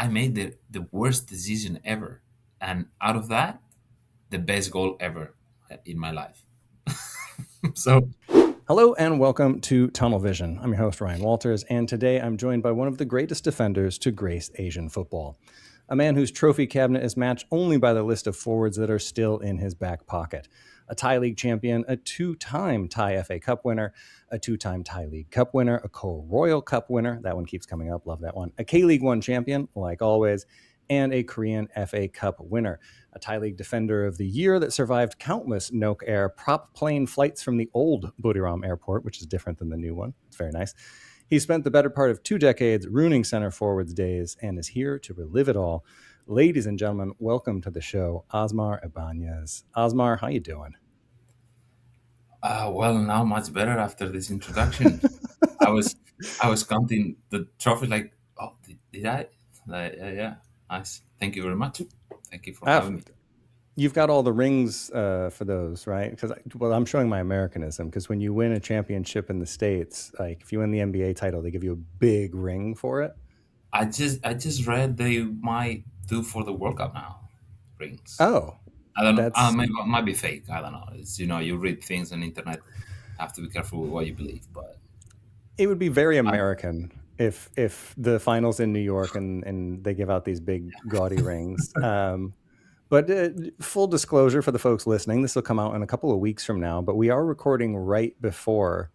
I made the worst decision ever, and out of that, the best goal ever in my life. So Hello and welcome to Tunnel Vision. I'm your host, Ryan Walters, and today I'm joined by one of the greatest defenders to grace Asian football. A man whose trophy cabinet is matched only by the list of forwards that are still in his back pocket. A Thai League champion, a two-time Thai FA Cup winner, a two-time Thai League Cup winner, a Co-Royal Cup winner, that one keeps coming up, love that one, a K-League 1 champion, like always, and a Korean FA Cup winner. A Thai League Defender of the Year that survived countless Nok Air prop plane flights from the old Buriram airport, which is different than the new one. It's very nice. He spent the better part of 2 decades ruining center forwards days and is here to relive it all. Ladies and gentlemen, welcome to the show, Osmar Ibáñez. Osmar, how you doing? well, now much better after this introduction. I was I was counting the trophy like, oh, did I? Like, yeah, nice. Thank you very much. Thank you for Ah, having me. you've got all the rings for those, right? Because I'm showing my Americanism. Because when you win a championship in the States, like if you win the NBA title, they give you a big ring for it. I just read they might do for the World Cup now rings. Oh, I don't know. that's Maybe it might be fake. I don't know. It's you read things on the internet. Have to be careful with what you believe. But it would be very I, American if the finals in New York and they give out these big gaudy rings. But full disclosure for the folks listening, this will come out in a couple of weeks from now. But we are recording right before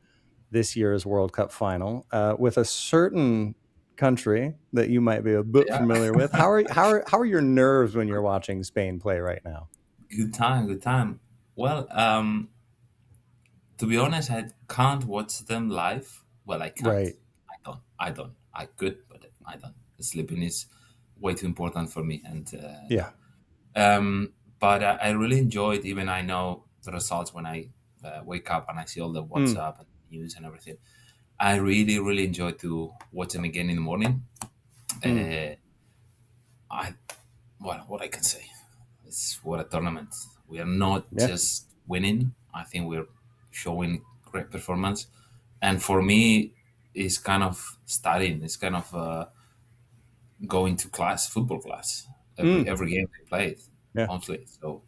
this year's World Cup final with a certain country that you might be a bit yeah, familiar with. How are your nerves when you're watching Spain play right now? good time, good time. Well, to be honest, I can't watch them live. Well, I can't. Right. I don't. I could, but I don't. Sleeping is way too important for me. And Yeah. but I really enjoyed. Even I know the results when I wake up and I see all the Mm, WhatsApp and news and everything. I really, really enjoy to watch them again in the morning. mm. Uh, I well, what I can say, it's what a tournament. We are not Yeah. just winning. I think we're showing great performance, and for me, it's kind of studying. It's kind of going to class, football class. Every Mm, every game they play yeah. monthly. So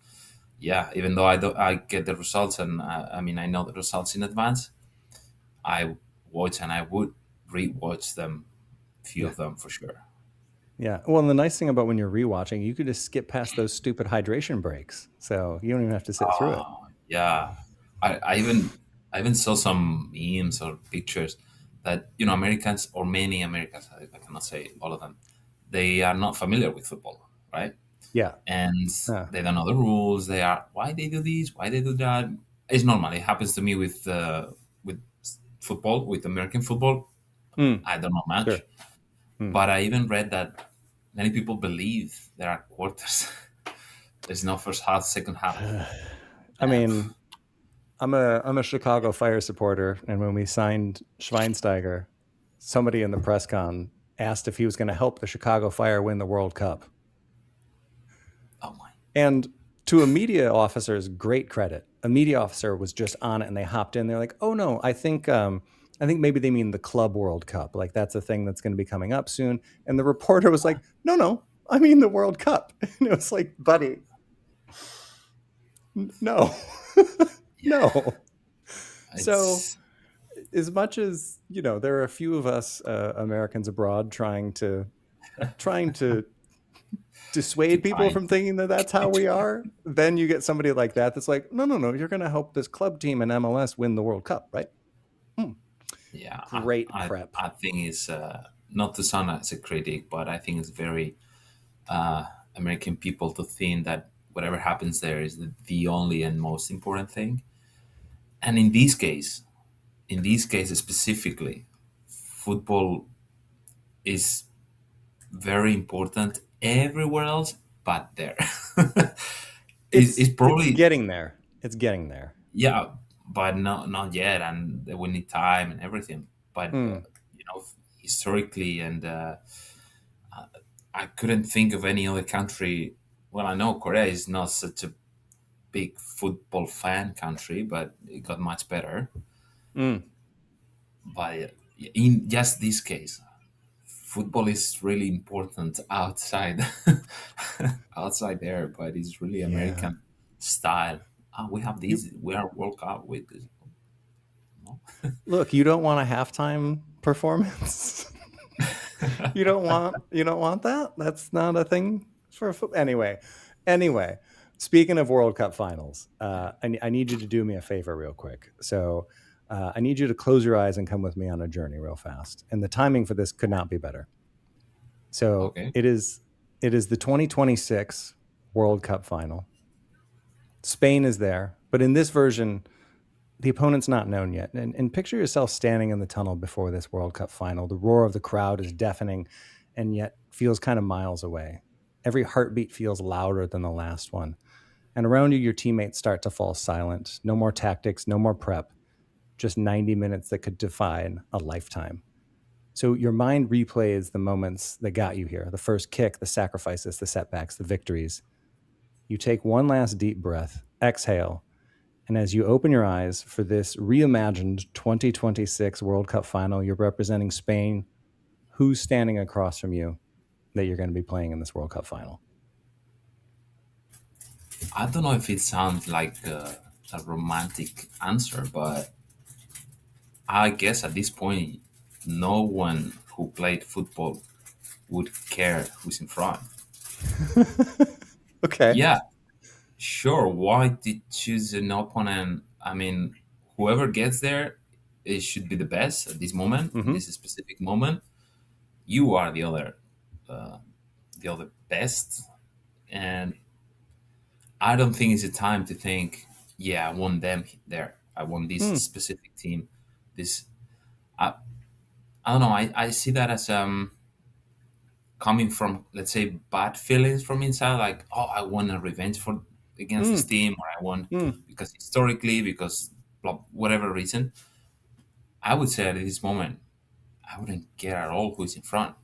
yeah, even though I get the results and I mean I know the results in advance, I watch and I would rewatch them, few Yeah. of them for sure. Yeah. Well, and the nice thing about when you're rewatching, you could just skip past those stupid hydration breaks. So you don't even have to sit through it. Yeah, I even saw some memes or pictures that Americans or many Americans, I cannot say all of them, they are not familiar with football, right? Yeah. And Uh, they don't know the rules. They are why they do this, why they do that. It's normal. It happens to me with football, with American football. mm, I don't know sure. much, Mm. but I even read that many people believe there are quarters. There's no first half, second half, I and mean, I'm a Chicago Fire supporter, and when we signed Schweinsteiger, somebody in the press con asked if he was going to help the Chicago Fire win the World Cup. oh my, And to a media officer's great credit, a media officer was just on it, and they hopped in. They're like, "Oh no, I think maybe they mean the Club World Cup. Like that's a thing that's going to be coming up soon." And the reporter was like, "No, no, I mean the World Cup." And it was like, "Buddy, no, no." So it's as much as there are a few of us Americans abroad trying to dissuade keep people trying. from thinking that that's how we are. Then you get somebody like that that's like, no, no, no, you're going to help this club team in MLS win the World Cup, right? Hmm. Yeah, Great prep. I think it's not to sound as a critic, but I think it's very American people to think that whatever happens there is the only and most important thing. And in this case specifically, football is very important everywhere else but there. It's It's probably getting there. It's getting there. yeah, but not yet, and we need time and everything. But Hmm. historically, and I couldn't think of any other country. Well, I know Korea is not such a big football fan country, but it got much better. Hmm. But in just this case, football is really important outside outside there, but it's really Yeah. American style. We have You these. We are World Cup with this. No? look, you don't want a halftime performance. You don't want that? That's not a thing for football. Anyway, speaking of World Cup finals, I need you to do me a favor real quick. So I need you to close your eyes and come with me on a journey real fast. And the timing for this could not be better. So Okay. it is the 2026 World Cup final. Spain is there, but in this version, the opponent's not known yet. And picture yourself standing in the tunnel before this World Cup final. The roar of the crowd is deafening and yet feels kind of miles away. Every heartbeat feels louder than the last one. And around you, your teammates start to fall silent. No more tactics, no more prep, just 90 minutes that could define a lifetime. So your mind replays the moments that got you here, the first kick, the sacrifices, the setbacks, the victories. You take one last deep breath, exhale, and as you open your eyes for this reimagined 2026 World Cup final, you're representing Spain. Who's standing across from you that you're going to be playing in this World Cup final? I don't know if it sounds like a romantic answer, but I guess at this point, no one who played football would care who's in front. Okay. Yeah, sure. Why did choose an opponent? I mean, whoever gets there, it should be the best at this moment, in Mm-hmm. this specific moment. You are the other best, and I don't think it's a time to think, yeah, I want them there. I want this Mm, specific team. This, I, I don't know. I see that as coming from, let's say, bad feelings from inside, like, oh, I want a revenge for against this mm, team, or I want mm. because historically, because whatever reason. I would say at this moment, I wouldn't care at all who's in front.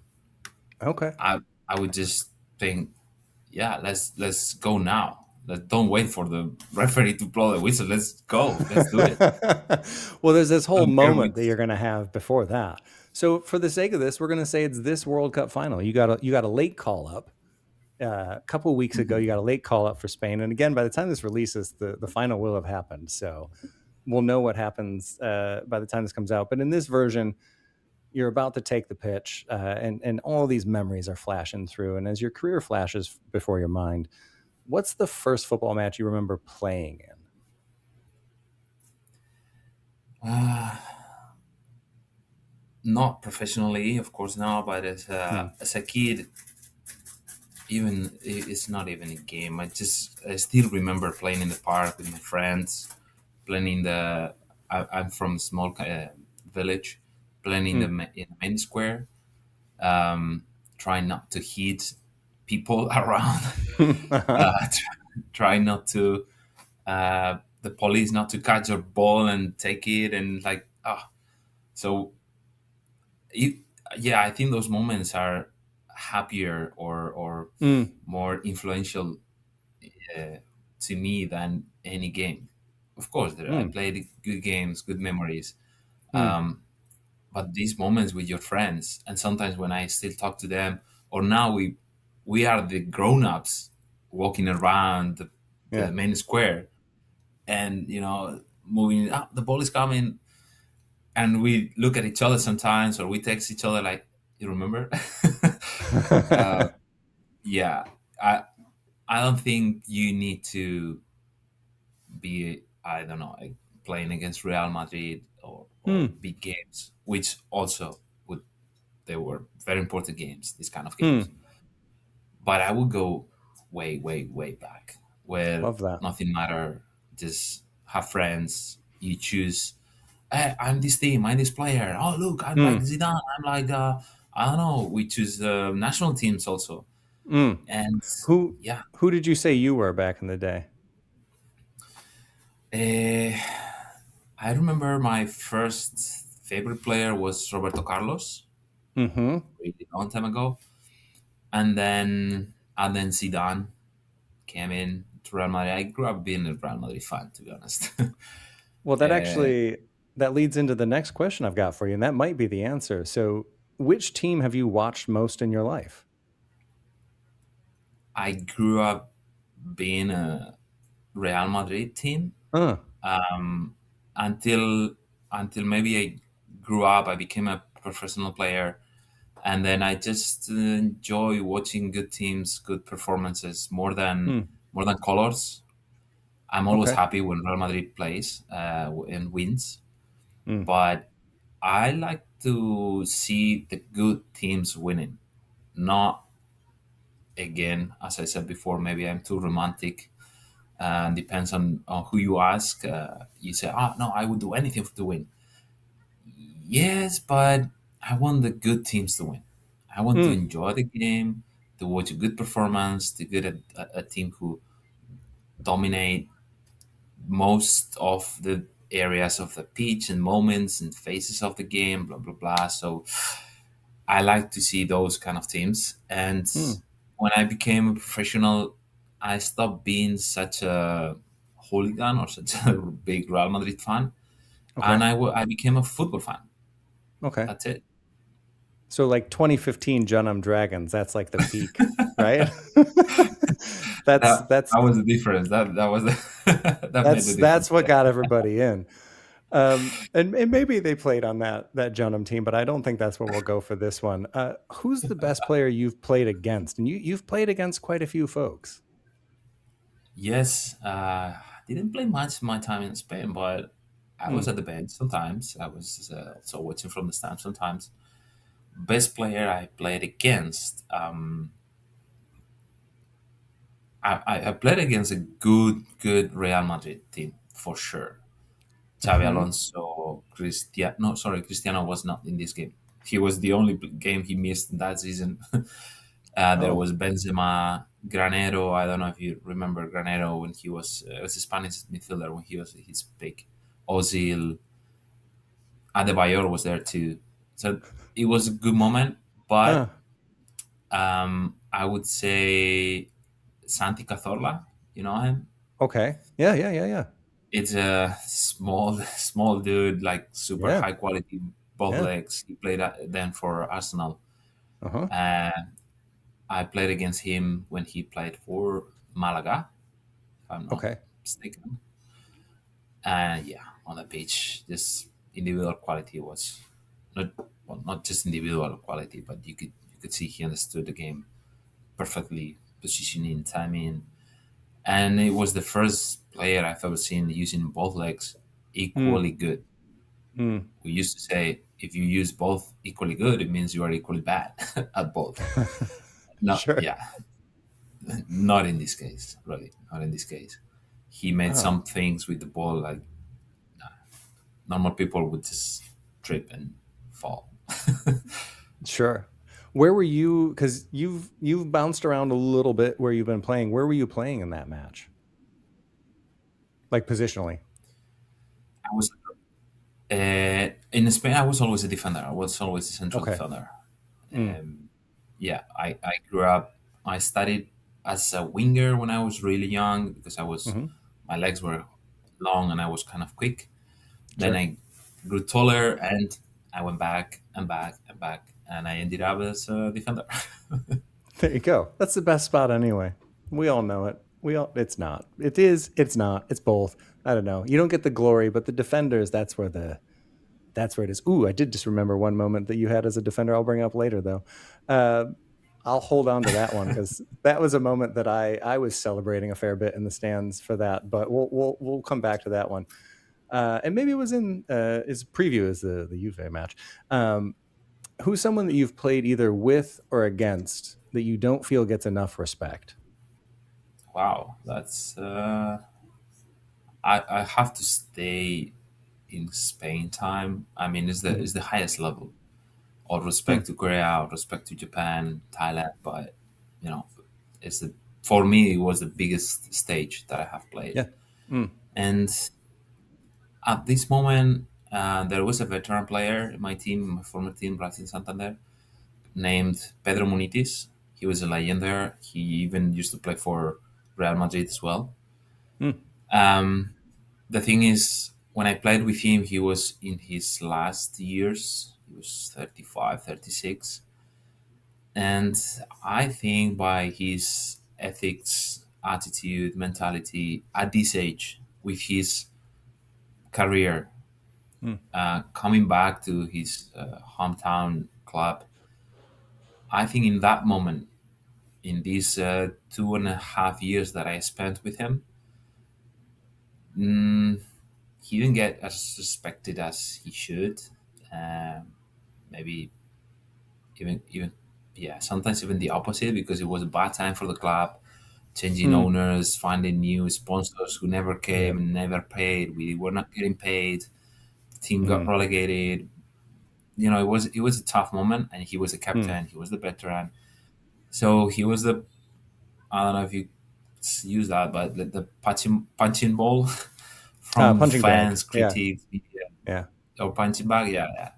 Okay. I I would just think, yeah, let's go now. Don't wait for the referee to blow the whistle. Let's go. Let's do it. Well, there's this I whole don't care moment with. that you're going to have before that. So, for the sake of this, we're going to say it's this World Cup final. You got a late call up a couple of weeks ago. Mhm. You got a late call up for Spain, and again, by the time this releases, the final will have happened. So we'll know what happens by the time this comes out. But in this version, you're about to take the pitch, and all these memories are flashing through. And as your career flashes before your mind, what's the first football match you remember playing in? Uh, Not professionally, of course, not. But Hmm. as a kid, even it's not even a game. I still remember playing in the park with my friends, playing in the. I'm from a small village, playing in Hmm. in the main square, um, trying not to hit people around, Uh-huh. try not to the police not to catch your ball and take it and like so it, yeah, I think those moments are happier or Hmm. more influential uh, to me than any game. Of course, I Hmm. played good games, good memories, Hmm. but these moments with your friends, and sometimes when I still talk to them, or now we are the grown-ups walking around the Yeah. main square, and moving. The ball is coming, and we look at each other sometimes, or we text each other like, "You remember?" uh, yeah, I don't think you need to be, I don't know, like playing against Real Madrid or Hmm. big games, which also would they were very important games, these kind of games. Hmm. But I would go way, way, way back where Love that. nothing matter. Just have friends. You choose. Hey, I'm this team. I'm this player. Oh, look, I'm like Hmm. Zidane. I'm like I don't know. We choose national teams also, Hmm. and Who yeah. who did you say you were back in the day? Uh, I remember my first favorite player was Roberto Carlos, Mm-hmm. really long time ago, and then Zidane came in to Real Madrid. I grew up being a Real Madrid fan, to be honest. Well, uh, that leads into the next question I've got for you, and that might be the answer. So, Which team have you watched most in your life? I grew up being a Real Madrid team Uh, um, until maybe I grew up. I became a professional player, and then I just enjoy watching good teams, good performances hmm, more than colors. I'm always okay. happy when Real Madrid plays and wins, Mm, but I like to see the good teams winning. Not again, as I said before, maybe I'm too romantic. Depends on who you ask. You say, "Ah, no, I would do anything to win." Yes, but I want the good teams to win. I want to mm, enjoy the game, to watch a good performance, to get a team who dominate most of the areas of the pitch and moments and phases of the game, blah blah blah. So I like to see those kind of teams. And mm, when I became a professional, I stopped being such a hooligan or such a big Real Madrid fan, and okay. I became a football fan. Okay. That's it. So like 2015 Junam Dragons, that's like the peak, right? that's that's That was the difference. That was that made the difference. that's what got everybody in. And maybe they played on that Junham team, but I don't think that's what we'll go for this one. Who's the best player you've played against? And you've played against quite a few folks. Yes, didn't play much my time in Spain, but I Hmm. was at the bench sometimes. I was also watching from the stand sometimes. Best player I played against. I played against a good Real Madrid team for sure. Xavi Hmm. Alonso, Cristiano. No, sorry, Cristiano was not in this game. He was the only game he missed that season. There Oh, was Benzema, Granero. I don't know if you remember Granero when he was a Spanish midfielder when he was his peak. Ozil, Adebayor was there too. So it was a good moment, uh, but I would say Santi Cazorla. You know him? okay. Yeah, yeah, yeah, yeah, It's a small dude, like super yeah, high quality, both yeah. legs. He played then for Arsenal. Uh huh. Uh, I played against him when he played for Malaga, if I'm not Okay. mistaken. And yeah, on the pitch, this individual quality was not not just individual quality, but you could see he understood the game perfectly, positioning, timing, and it was the first player I've ever seen using both legs Hmm. equally good. Hmm. We used to say if you use both equally good, it means you are equally bad at both. No, Sure. yeah, not in this case, really, not in this case. He made Oh, some things with the ball like normal people would just trip and fall. sure. Where were you? Because you've bounced around a little bit where you've been playing. Where were you playing in that match? Like positionally. I was in Spain. I was always a defender. I was always a central Okay. defender. Mm, Yeah, I grew up. I studied as a winger when I was really young because hmm. my legs were long and I was kind of quick. Then Sure. I grew taller and I went back and back and back, and I ended up as a defender. There you go. That's the best spot anyway. We all know it. We all it's not. It is, it's not. It's both. I don't know. You don't get the glory, but the defenders, that's where it is. Ooh, I did just remember one moment that you had as a defender I'll bring up later though. Uh, I'll hold on to that one because that was a moment that I was celebrating a fair bit in the stands for that. But we'll come back to that one. And maybe it was in his preview as the Juve match. Um, who's someone that you've played either with or against that you don't feel gets enough respect? Wow, that's I have to stay in Spain time. I mean, Mhm. it's the highest level. All Hmm. respect to Korea, all respect to Japan, Thailand, but you know, it's the for me it was the biggest stage that I have played. Yeah. Mm. And at this moment, there was a veteran player in my team, my former team, Racing Santander, named Pedro Munitis. He was a legend there. He even used to play for Real Madrid as well. Mm. The thing is, when I played with him, he was in his last years. He was 35, 36, and I think by his ethics, attitude, mentality at this age, with his career, Mm. coming back to his hometown club, I think in that moment, in these 2.5 years that I spent with him, mm, he didn't get as respected as he should. Maybe even yeah, sometimes even the opposite, because it was a bad time for the club, changing Mm. owners, finding new sponsors who never Yeah. came and never paid. We were not getting paid. The team got Mm. relegated. It was a tough moment, and he was the Mm. captain. He was the veteran, so he was the, I don't know if you use that, but the punching ball from Punching bag. fans, Yeah. critics, media, Yeah. or punching bag. Yeah, yeah.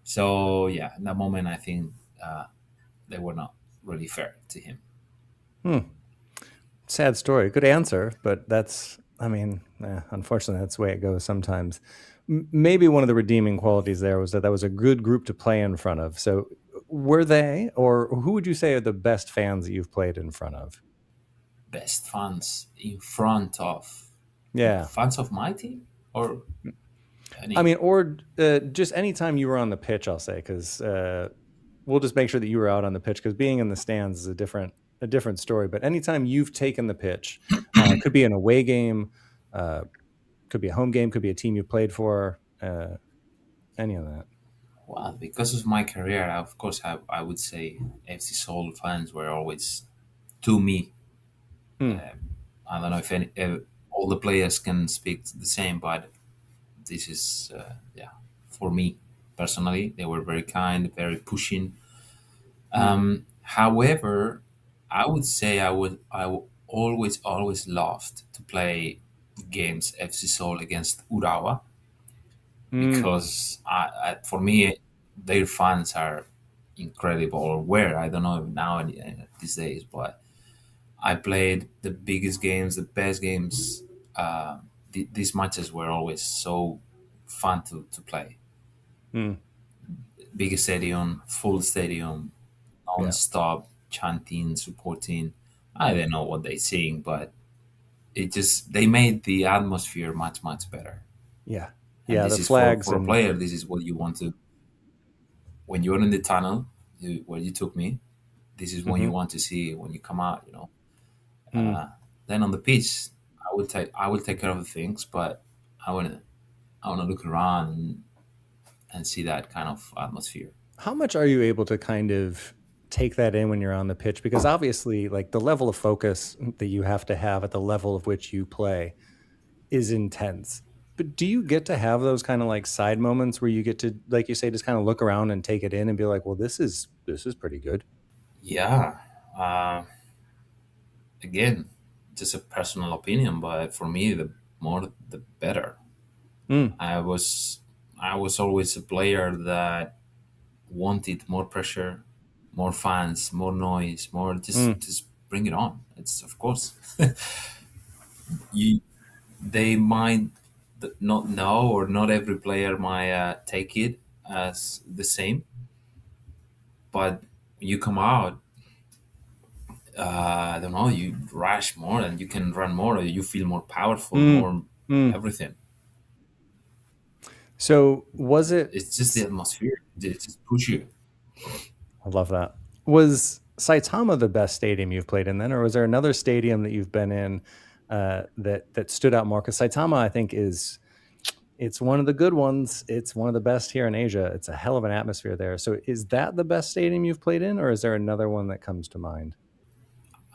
So yeah, in that moment, I think they were not really fair to him. Hmm. Sad story. Good answer, but I mean, unfortunately, that's the way it goes sometimes. Maybe one of the redeeming qualities there was that was a good group to play in front of. So, were they, or who would you say are the best fans that you've played in front of? Best fans in front of Yeah. fans of my team, or I any. mean, or just anytime you were on the pitch, I'll say, because we'll just make sure that you were out on the pitch, because being in the stands is a different story. But anytime you've taken the pitch, could be an away game, uh, could be a home game, could be a team you played for, any of that. Well, because of my career, of course, I would say FC Seoul fans were always, to me. Hmm. I don't know if all the players can speak the same, but this is, yeah, for me personally, they were very kind, very pushing. Hmm. However, I would say I would always loved to play games FC Seoul against Urawa, Hmm. because for me, their fans are incredible, or were, I don't know now these days, but I played the biggest games, the best games. These matches were always so fun to play. Hmm. Big stadium, full stadium, Yeah. non-stop chanting, supporting. I don't know what they sing, but they made the atmosphere much much better. Yeah. And Yeah. this The is for flags a and. player. This is what you want to, when you're in the tunnel, where you took me. This is what you Mhm. want to see when you come out. Hmm. Then on the pitch, I will take care of the things, but I want to look around and see that kind of atmosphere. How much are you able to kind of take that in when you're on the pitch? Because obviously, like the level of focus that you have to have at the level of which you play is intense. But do you get to have those kind of like side moments where you get to, like you say, just kind of look around and take it in and be like, well, this is pretty good. Yeah. Uh, Again, just a personal opinion, but for me, the more the better. Mm. I was I was always a player that wanted more pressure, more fans, more noise, more, Mm. just bring it on. It's, of course, you they might not know, or not every player might take it as the same, but when you come out, I don't know, you rush more and you can run more, or you feel more powerful, Mm. more Mm. everything. So was it? It's just the atmosphere. It just push you. I love that. Was Saitama the best stadium you've played in then, or was there another stadium that you've been in that stood out more? Because Saitama, I think, it's one of the good ones. It's one of the best here in Asia. It's a hell of an atmosphere there. So is that the best stadium you've played in, or is there another one that comes to mind?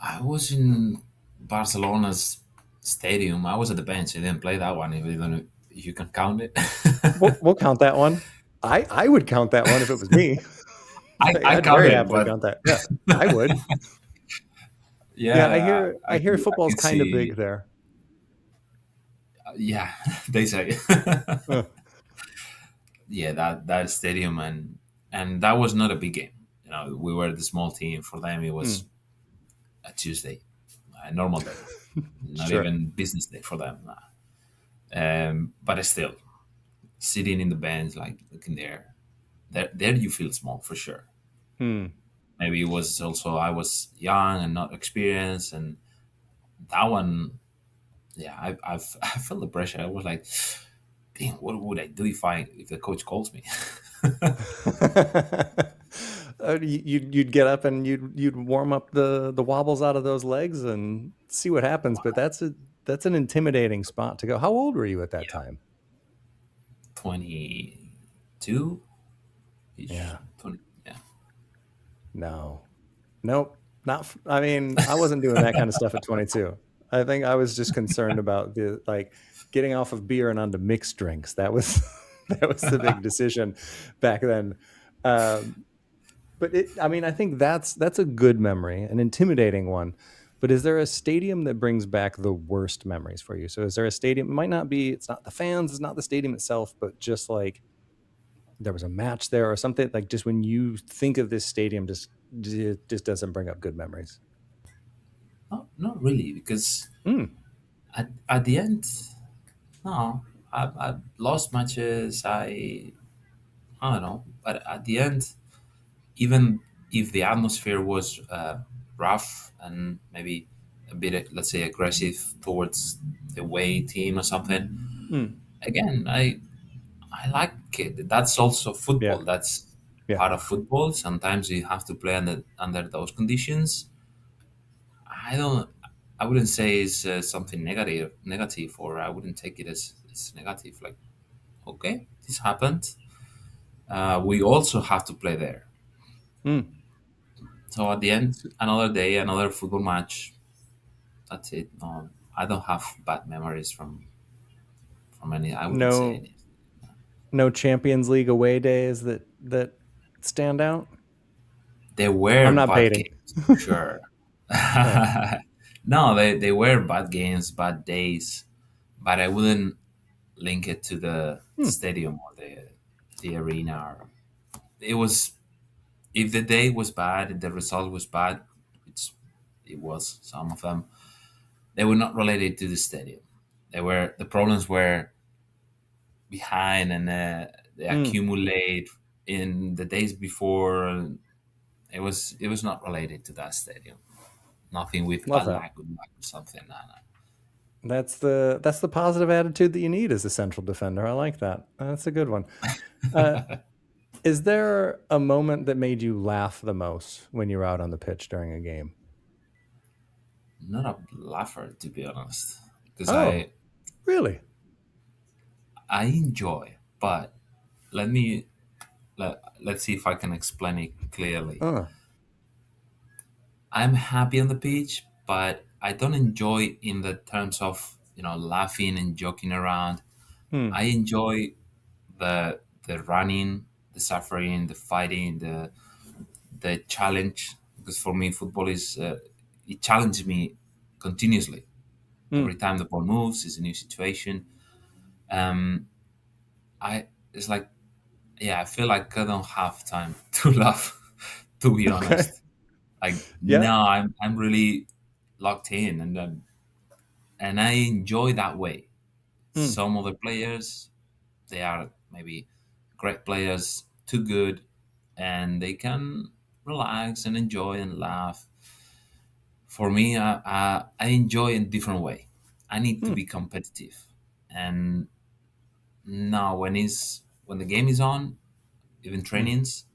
I was in Barcelona's stadium. I was at the bench. I didn't play that one, if you can count it. We'll count that one. I would count that one if it was me. I I'd very counted it, happily but count that. Yeah, I would. Yeah, I yeah, hear I hear I football's could kind of see. big there. Yeah, they say. Uh, Yeah, that stadium, and that was not a big game. We were the small team. For them, it was mm, a Tuesday, a normal day, not sure. even business day for them. But still, sitting in the bench, like looking there. there you feel small for sure. Hmm. Maybe it was also I was young and not experienced, and that one, yeah, I felt the pressure. I was like, damn, what would I do if the coach calls me? You'd get up and you'd warm up the wobbles out of those legs and see what happens. But that's an intimidating spot to go. How old were you at that Yeah, time? 22 ish, Yeah. 20. Yeah, No. Nope. Not. I mean, I wasn't doing that kind of stuff at 22. I think I was just concerned about the like getting off of beer and onto mixed drinks. That was that was the big decision back then. Um, but I mean, I think that's a good memory, an intimidating one. But is there a stadium that brings back the worst memories for you? So is there a stadium? It might not be. It's not the fans. It's not the stadium itself, but just like there was a match there or something. Like just when you think of this stadium, just doesn't bring up good memories. not really, because Mm, at the end, no, I lost matches. I don't know, but at the end, even if the atmosphere was rough and maybe a bit, let's say, aggressive towards the away team or something, mm, again, I like it. That's also yeah, football. That's yeah. part of football. Sometimes you have to play under those conditions. I don't. I wouldn't say it's something negative, or I wouldn't take it as negative. Like, okay, this happened. We also have to play there. Mm. So at the end, S- another day, another football match. That's it. No, I don't have bad memories from any. I wouldn't say No, any. no Champions League away days that stand out. There I'm were not bad baiting. games for sure. Yeah. No, they were bad games, bad days, but I wouldn't link it to the Hmm. stadium or the arena. It was, if the day was bad and the result was bad, it's it was some of them. They were not related to the stadium. The problems were behind, and they Mm. accumulate in the days before. It was not related to that stadium. Nothing with Love bad that. luck, good luck or something. No, no. That's the positive attitude that you need as a central defender. I like that. That's a good one. Uh, is there a moment that made you laugh the most when you were out on the pitch during a game? Not a laugher, to be honest, because Oh, really? I enjoy, but let me let's see if I can explain it clearly. Uh, I'm happy on the pitch, but I don't enjoy in the terms of laughing and joking around. hmm, I enjoy the running, the suffering, the fighting, the challenge. Because for me, football is it challenges me continuously. hmm. Every time the ball moves, is a new situation. Um, I it's like, yeah, I feel like I don't have time to laugh. To be Okay. honest, like Yeah. no, I'm really locked in, and I enjoy that way. Hmm, Some other players, they are maybe great players, too good, and they can relax and enjoy and laugh. For me, I enjoy in a different way. I need to hmm, be competitive, and now when the game is on, even hmm. trainings,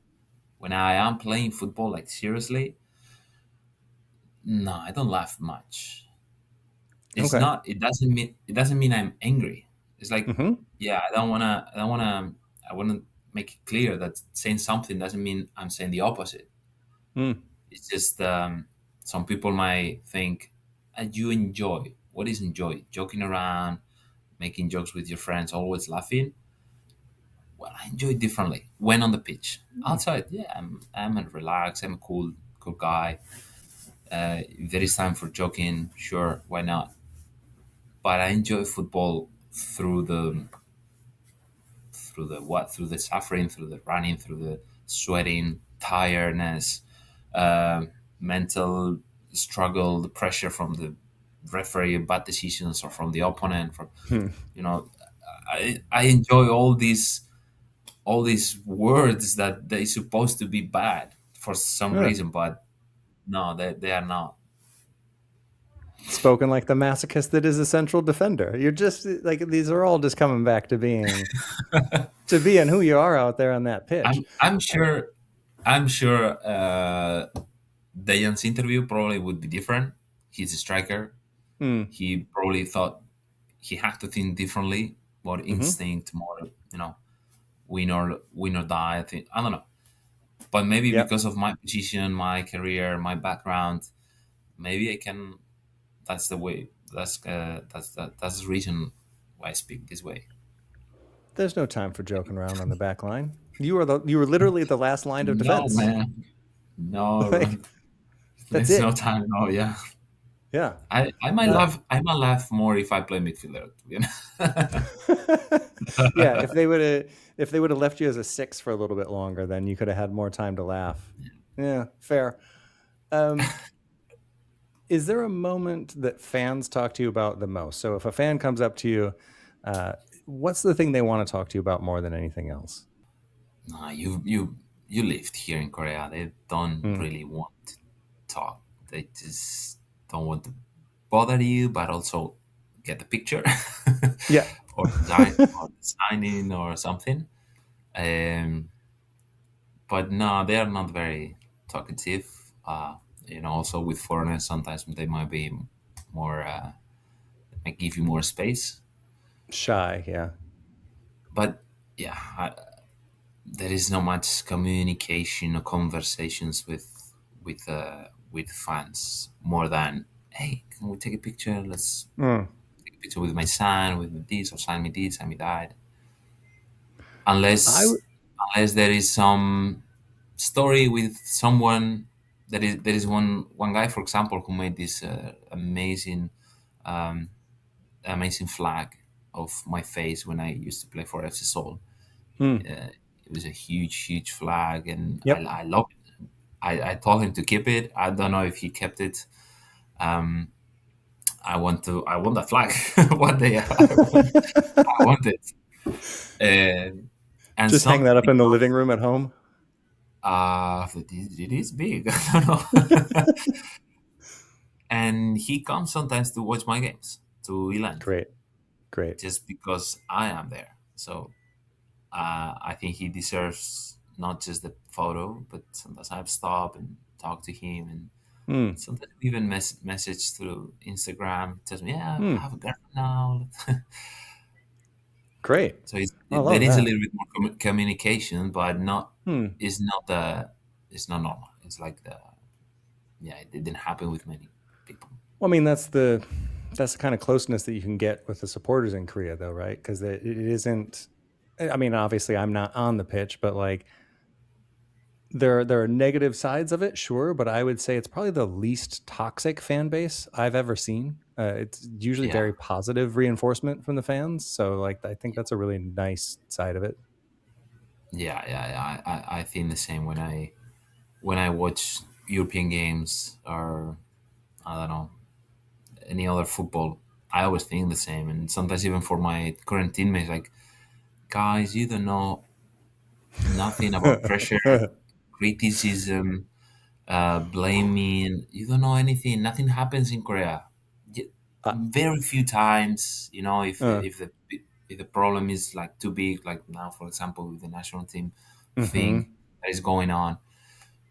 when I am playing football, like seriously, no, I don't laugh much. It's Okay. not. It doesn't mean I'm angry. It's like, Hmm. yeah, I want to make it clear that saying something doesn't mean I'm saying the opposite. Hmm. It's just some people might think, you enjoy. What is enjoy? Joking around, making jokes with your friends, always laughing. Well, I enjoy it differently when on the pitch. Outside, yeah, I'm a relaxed. I'm a cool guy. If there is time for joking, sure, why not? But I enjoy football through the suffering, through the running, through the sweating, tiredness, uh, mental struggle, the pressure from the referee, bad decisions, or from the opponent. From Hmm. you know, I enjoy all these all these words that they supposed to be bad for some Huh. reason, but no, they are not. Spoken like the masochist that is a central defender. You're just like, these are all just coming back to being who you are out there on that pitch. I'm sure Dejan's interview probably would be different. He's a striker. Mm. He probably thought he had to think differently, more Hmm. instinct, more win or die. I don't know, but maybe Yep. because of my position, my career, my background, maybe I can. That's the way. That's the reason why I speak this way. There's no time for joking around on the back line. You were literally the last line of No, defense. man. No, Like, Ron. that's There's no it. time. No, yeah. Yeah. I might Uh, laugh. I might laugh more if I play midfielder. yeah, if they would have left you as a six for a little bit longer, then you could have had more time to laugh. Yeah, fair. Um, is there a moment that fans talk to you about the most? So if a fan comes up to you, uh, what's the thing they want to talk to you about more than anything else? No, you lived here in Korea. They don't Mm. really want to talk. They just don't want to bother you, but also get the picture, Yeah. or signing or something. Um, but no, they are not very talkative. Also with foreigners, sometimes they might be more, might give you more space. Shy, yeah. But yeah, there is not much communication or conversations with fans more than, hey, can we take a picture? Let's Mm. take a picture with my son, with this, or sign me this, sign me that. I Unless w- unless there is some story with someone. There is one guy, for example, who made this um, amazing flag of my face when I used to play for FC Seoul. mm. It was a huge flag, and I, Yep. I love it. I told him to keep it. I don't know if he kept it. Um, I want that flag one day. I want it. And Just hang that up something in the living else. room at home. It is big. I don't know. And he comes sometimes to watch my games to Eland, Great. Great. just because I am there. So I think he deserves not just the photo, but sometimes I have stop and talk to him, and Mm. sometimes even message through Instagram. Tells me, yeah, I Mm. have a girlfriend now. Great. So I there love is a that. little bit more communication, but not. Hmm. It's not the. It's not normal. It's like the. Yeah, it didn't happen with many people. Well, I mean, that's the kind of closeness that you can get with the supporters in Korea, though, right? Because it isn't. I mean, obviously, I'm not on the pitch, but like there are negative sides of it, sure, but I would say it's probably the least toxic fan base I've ever seen. It's usually Yeah, very positive reinforcement from the fans, so like I think that's a really nice side of it. yeah. I think the same when I watch European games, or I don't know, any other football. I always think the same, and sometimes even for my current teammates, like, guys, you don't know nothing about pressure, criticism, blaming. You don't know anything. Nothing happens in Korea. uh, Very few times, if uh, if the problem is like too big, like now, for example, with the national team thing mm-hmm, that is going on.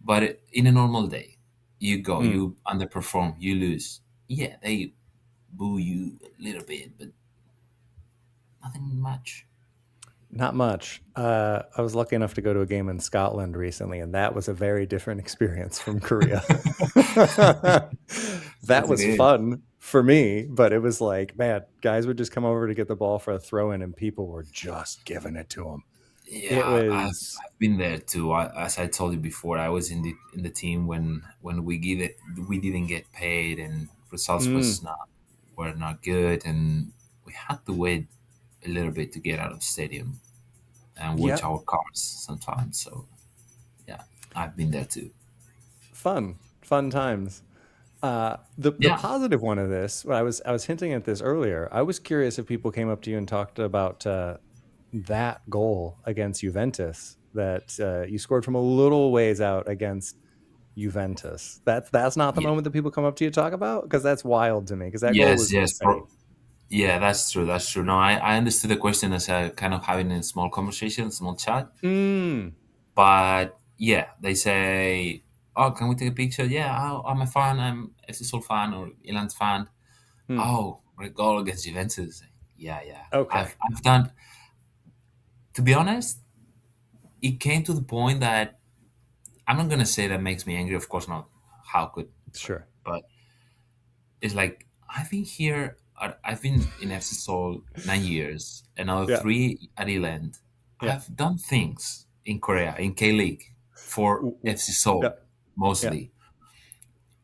But in a normal day, mm. you underperform, you lose. Yeah, they boo you a little bit, but nothing much. Not much. I was lucky enough to go to a game in Scotland recently, and that was a very different experience from Korea. That Yes, it was is. fun for me, but it was like, man, guys would just come over to get the ball for a throw in, and people were just giving it to them. It Yeah, was, I've been there too. As I told you before, I was in the team when we didn't get paid, and results mm, were not good, and we had to wait a little bit to get out of the stadium and watch yep, our cars sometimes. So yeah, I've been there too. fun times. The Yeah, positive one of this, I was hinting at this earlier. I was curious if people came up to you and talked about that goal against Juventus that you scored from a little ways out against Juventus. That's not the Yeah. moment that people come up to you to talk about, because that's wild to me. Because that goal Yes, was yes, insane. yeah, that's true. That's true. No, I understood the question as a kind of having a small conversation, small chat. Mm. But yeah, they say, "Oh, can we take a picture?" Yeah, I'm a fan. I'm FC Seoul fan or Ilan's fan. Hmm. Oh, great goal against Juventus. Yeah, yeah. Okay. I've done. To be honest, it came to the point that I'm not gonna say that makes me angry. Of course not. How could? Sure. But it's like I've been here. I've been in FC Seoul 9 years, another Yeah. 3 at Eland. Yeah. I've done things in Korea in K League for FC Yeah. Seoul Yeah. mostly.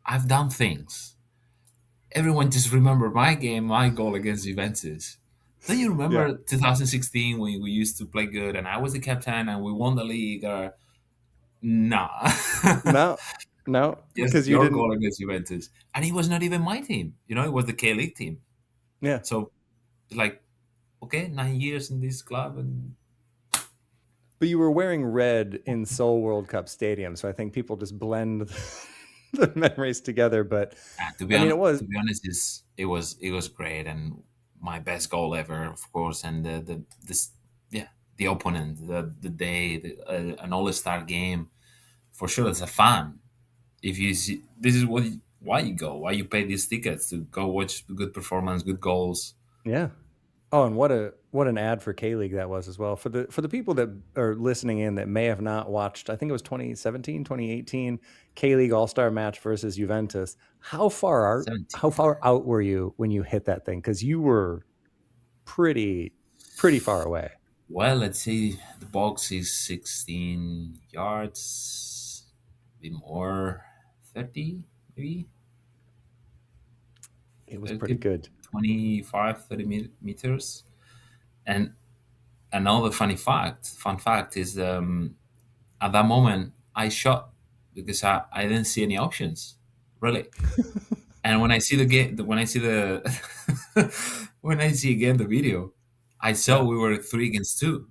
I've done things. Everyone just remember my game, my goal against Juventus. Don't you Yeah. remember 2016 when we used to play good and I was the captain and we won the league? Or nah, No. No. just Because you your didn't. goal against Juventus, and it was not even my team. It was the K League team. Yeah. So like, okay, 9 years in this club, and But you were wearing red in Seoul World Cup Stadium, so I think people just blend the memories together. But to be I mean, it honest, was. it was great and my best goal ever, of course. And yeah, the opponent, the day, an all-star game for sure. As a fan, if you see this is why you go, why you pay these tickets to go watch good performance, good goals. Yeah. Oh, and what an ad for K League that was as well. For the people that are listening in that may have not watched, I think it was 2017, 2018 K League All-Star match versus Juventus. How 17. far out were you when you hit that thing? Because you were pretty far away. Well, let's say the box is 16 yards, maybe more, 30, maybe It was pretty 30, good. 25, 30 meters. And another fun fact is at that moment I shot because I didn't see any options, really. And when I see the game, when I see the, when I see again the video, I saw Yeah. we were 3 against 2.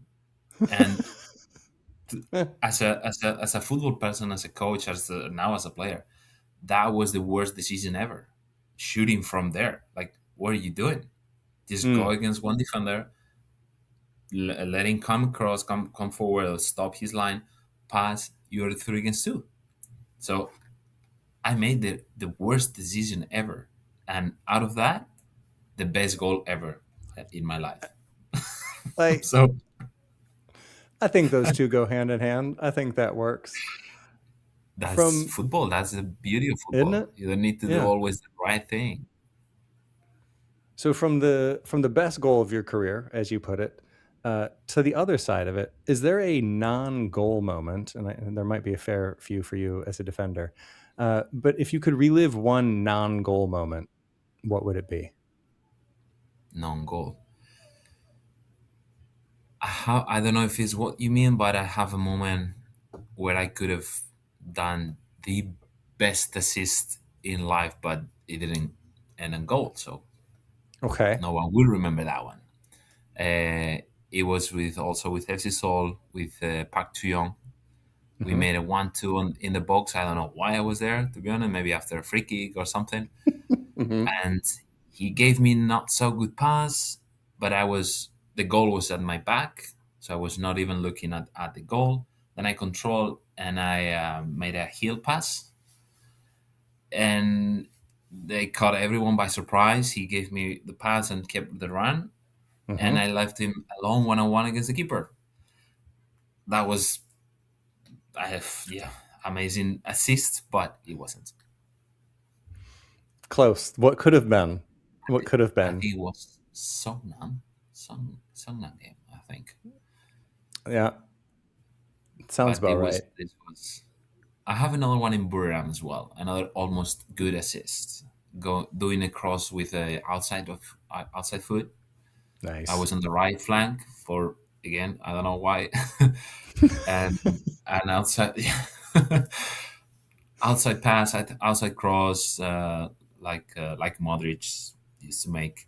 And as a football person, as a coach, now as a player, that was the worst decision ever. Shooting from there, like, what are you doing? Just go Mm. against one defender, let him come across, come forward, stop his line, pass. You're 3 against 2. So I made the worst decision ever, and out of that, the best goal ever in my life. Like, So I think those two go hand in hand. I think that works. that's From football. That's the beauty of Isn't football. it? You don't need to do Yeah. always the right thing. So from the best goal of your career, as you put it, to the other side of it, is there a non-goal moment? And there might be a fair few for you as a defender. But if you could relive one non-goal moment, what would it be? Non-goal. I don't know if it's what you mean, but I have a moment where I could have done the best assist in life, but it didn't end in goal. So Okay. no one will remember that one. It was also with FC Seoul with Park Tuyong. We Hmm. made a 1-2 in the box. I don't know why I was there, to be honest. Maybe after a free kick or something. Hmm. And he gave me not so good pass, but the goal was at my back, so I was not even looking at the goal. Then I controlled and I made a heel pass, and they caught everyone by surprise. He gave me the pass and kept the run, and Hmm. I left him alone 1-on-1 against the keeper. That was, I have, yeah, amazing assist, but it wasn't. Close. What could have been? What could have I been? think it was Songnam game, I think. Yeah, sounds But about right. this was. I have another one in Buriram as well. Another almost good assist. Doing a cross with a outside foot. I Nice. was on the right flank for, again, I don't know why, and outside outside pass, outside cross, like Modric used to make,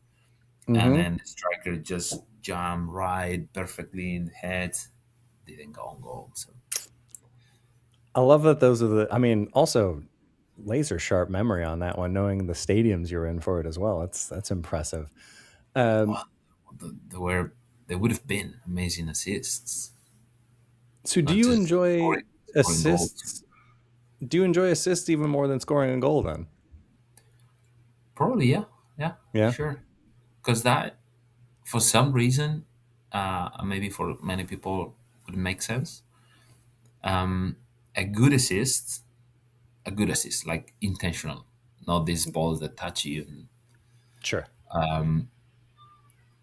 and Hmm. then the striker jump right perfectly in the head. Didn't go on goal. So I love that those are the. I mean, also laser sharp memory on that one, knowing the stadiums you're in for it as well. That's impressive. Um, well, there were there would have been amazing assists, so, do not you just enjoy scoring goals. assists? Do you enjoy assists even more than scoring a goal? Then, Probably, yeah, yeah, yeah. sure. Because that, for some reason, maybe for many people, would make sense. Um, a good assist, a good assist, like intentional, not these balls that touch you. Sure.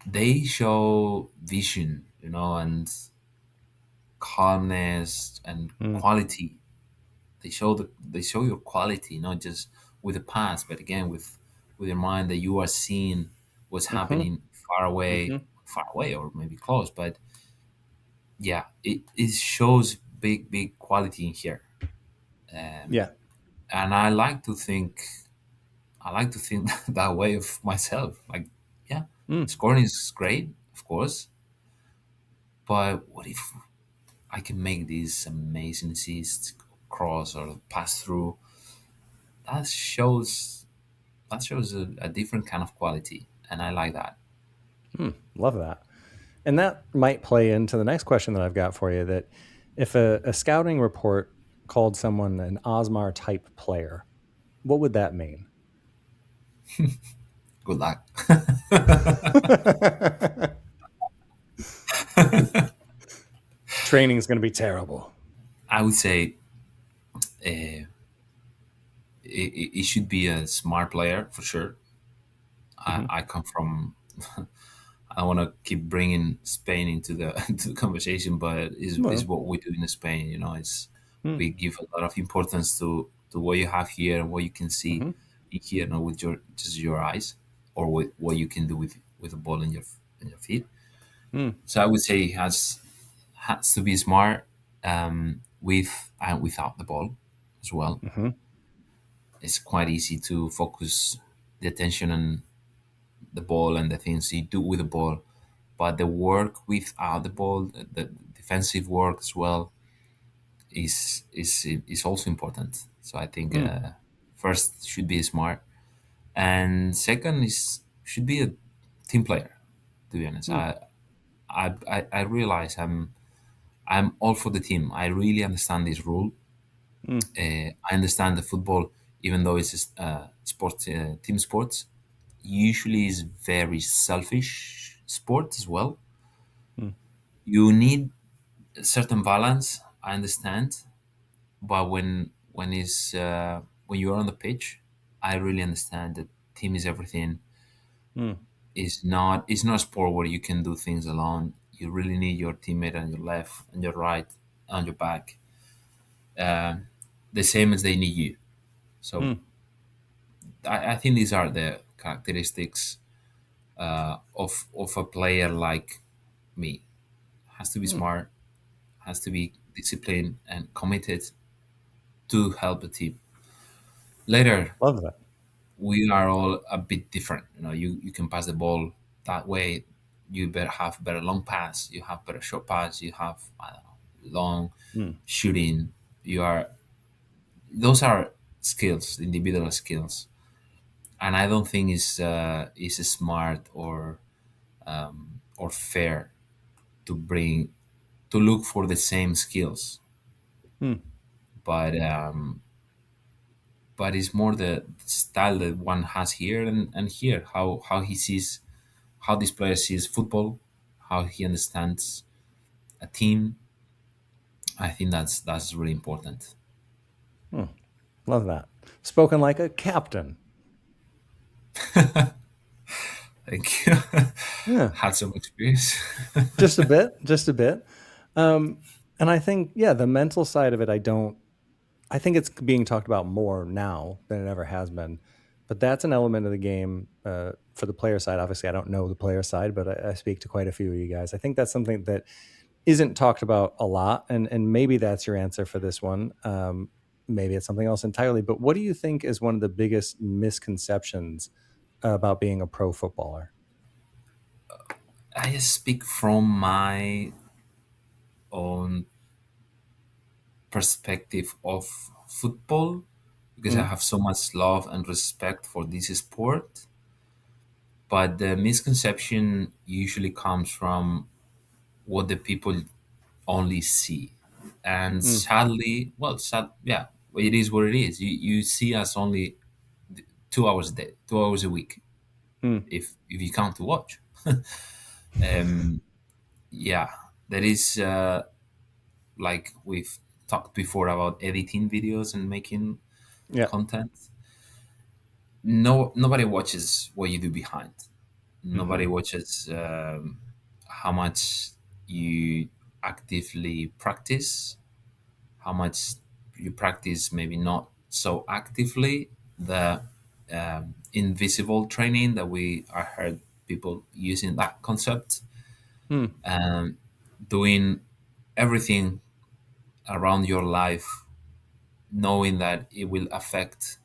They show vision, and calmness and Mm. quality. They show your quality, not just with the past, but again with your mind that you are seeing what's Hmm. happening Hmm. far away, or maybe close. But yeah, it shows big quality in here, Yeah. and I like to think that way of myself. Like, yeah, Mm. scoring is great, of course, but what if I can make these amazing assists, cross or pass through? That shows a different kind of quality, and I like that. Love that. And that might play into the next question that I've got for you. That if a scouting report called someone an Osmar type player, what would that mean? Good luck. Training is going to be terrible. I would say uh, it should be a smart player for sure. Hmm. I come from. I want to keep bringing Spain into the into the conversation, but is Well, what we do in Spain. It's mm, we give a lot of importance to what you have here and what you can see hmm, in here, not with your eyes, or with what you can do with a ball in your feet. mm, So I would say he has to be smart, with and without the ball as well. hmm, It's quite easy to focus the attention on the ball and the things you do with the ball, but the work without the ball, the defensive work as well, is also important. So I think, mm, first should be smart, and second is should be a team player. To be honest, mm, I realize I'm all for the team. I really understand this rule. mm, I understand the football, even though it's sports, team sports, usually is very selfish sport as well. mm, You need a certain balance. I understand, but when you're on the pitch, I really understand that team is everything. mm, It's not a sport where you can do things alone. You really need your teammate on your left, on your right, on your back, um, the same as they need you. So mm, I think these are the characteristics, of a player like me. Has to be mm. smart, has to be disciplined and committed to help the team. Later, Love that. we are all a bit different. You can pass the ball that way. You better have better long pass. You have better short pass. You have, I don't know, long Mm, shooting. You are Those are skills, individual skills, and I don't think is smart or fair to look for the same skills, mm, but it's more the style that one has here and here, how he sees, how this player sees football, how he understands a team. I think that's really important. mm. Love that. Spoken like a captain. Thank you. Yeah, Had some experience. just a bit, just a bit. Um, and I think, yeah, the mental side of it, I think it's being talked about more now than it ever has been. But that's an element of the game for the player side. Obviously, I don't know the player side, but I speak to quite a few of you guys. I think that's something that isn't talked about a lot, and maybe that's your answer for this one. Maybe it's something else entirely. But what do you think is one of the biggest misconceptions about being a pro footballer? I speak from my own perspective of football because I Mm, have so much love and respect for this sport. But the misconception usually comes from what the people only see. And mm, sadly, well, yeah, it is what it is. You see us only 2 hours a day, 2 hours a week, mm. if you count to watch. Um, yeah, that is like we've talked before about editing videos and making Yeah. content. No, nobody watches what you do behind. Mm-hmm. Nobody watches how much you actively practice, how much you practice, maybe not so actively, the invisible training that I heard people using that concept, Mm, um, doing everything around your life, knowing that it will affect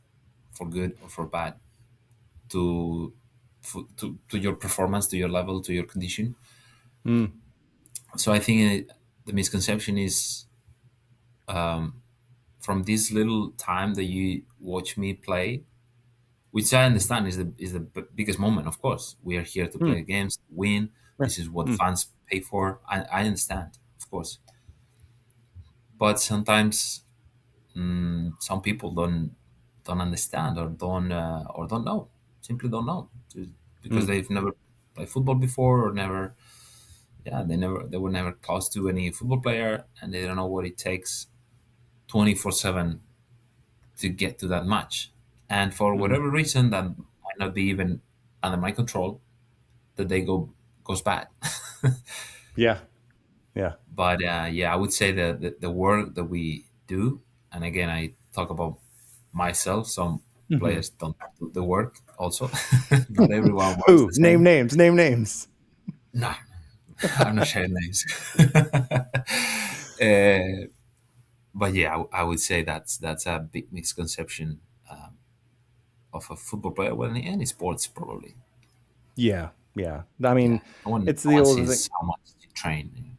for good or for bad to to your performance, to your level, to your condition. mm, So I think the misconception is from this little time that you watch me play, which I understand is the biggest moment. Of course, we are here to mm. play games, to win. Yeah. This is what Mm, fans pay for. I understand, of course, but sometimes some people don't understand or don't know, simply don't know, because mm, they've never played football before or never, yeah, they were never close to any football player, and they don't know what it takes 24/7 to get to that match. And for mm. whatever reason that might not be even under my control, the day goes bad. Yeah. Yeah. But yeah, I would say that the work that we do, and again, I talk about myself. Some Hmm. players don't do the work also. Not everyone works Who? the Name same. names. Name names. No, I'm not sharing names. uh, but yeah, I would say that's a big misconception of a football player. Well, in any sports, probably. Yeah. Yeah. I Yeah, mean, no it's the one old thing. sees how much you train.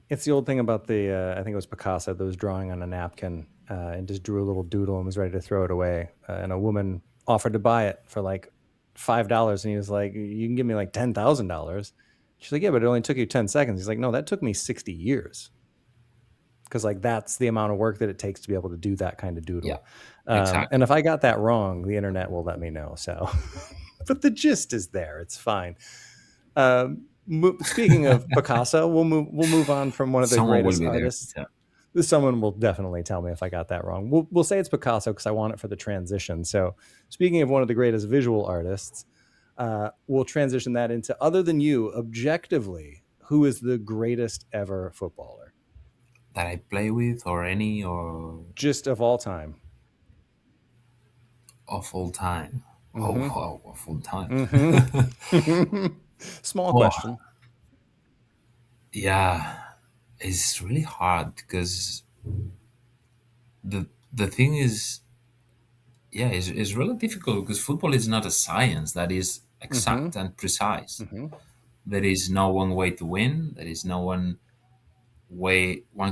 It's the old thing about the. I think it was Picasso that was drawing on a napkin and just drew a little doodle and was ready to throw it away. And a woman offered to buy it for like $5, and he was like, "You can give me like $10,000." She's like, "Yeah, but it only took you 10 seconds." He's like, "No, that took me 60 years." Because like that's the amount of work that it takes to be able to do that kind of Yeah, doodle. And exactly. if I got that wrong, the internet will let me know. So, but the gist is there. It's fine. Speaking of Picasso, we'll move on from one of the Someone will greatest be there to artists. tell. Someone will definitely tell me if I got that wrong. We'll say it's Picasso because I want it for the transition. So, speaking of one of the greatest visual artists, we'll transition that into other than you, objectively, who is the greatest ever footballer, That I play with or any or just of all time? of all time. Oh Mm-hmm. wow, of all time. Mm-hmm. Small Oh question. yeah, it's really hard because the thing is, yeah, it's really difficult because football is not a science that is Mm-hmm. exact and precise. Mm-hmm. There is no one way to win. There is no one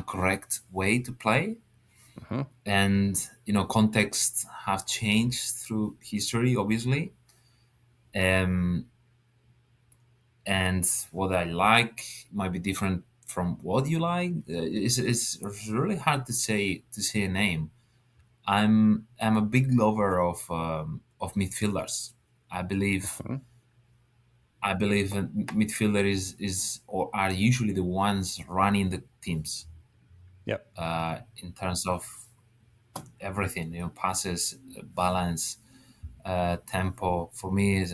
correct way to play. Mm-hmm. And contexts have changed through history, obviously. Um, and what I like might be different from what you like. It's really hard to say a name. I'm a big lover of midfielders. I believe Mm-hmm. I believe a midfielder is or are usually the ones running the teams Yep. in terms of everything. Passes, balance, tempo. For me,